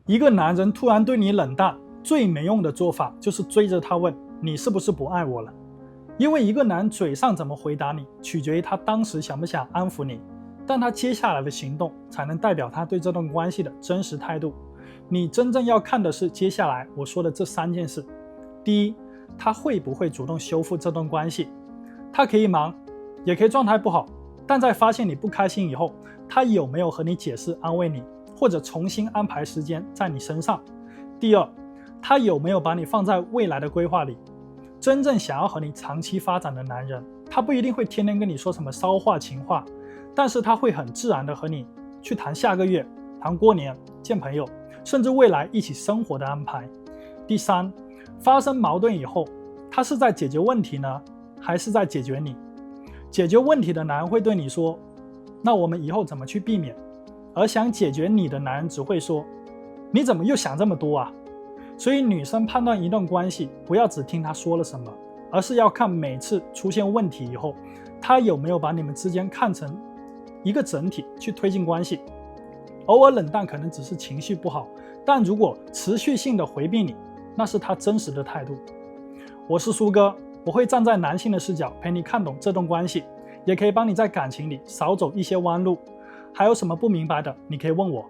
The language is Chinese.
一个男人突然对你冷淡，最没用的做法就是追着他问你是不是不爱我了。因为一个男人嘴上怎么回答你，取决于他当时想不想安抚你，但他接下来的行动才能代表他对这段关系的真实态度。你真正要看的是接下来我说的这3件事。第一，他会不会主动修复这段关系？他可以忙，也可以状态不好，但在发现你不开心以后，他有没有和你解释安慰你，或者重新安排时间在你身上？第二，他有没有把你放在未来的规划里？真正想要和你长期发展的男人，他不一定会天天跟你说什么骚话情话，但是他会很自然的和你去谈下个月，谈过年，见朋友，甚至未来一起生活的安排。第三，发生矛盾以后，他是在解决问题呢，还是在解决你？解决问题的男人会对你说，那我们以后怎么去避免？而想解决你的男人只会说，你怎么又想这么多啊？所以女生判断一段关系，不要只听他说了什么，而是要看每次出现问题以后，他有没有把你们之间看成一个整体去推进关系。偶尔冷淡可能只是情绪不好，但如果持续性的回避你，那是他真实的态度。我是苏哥，我会站在男性的视角陪你看懂这段关系，也可以帮你在感情里少走一些弯路。还有什么不明白的，你可以问我。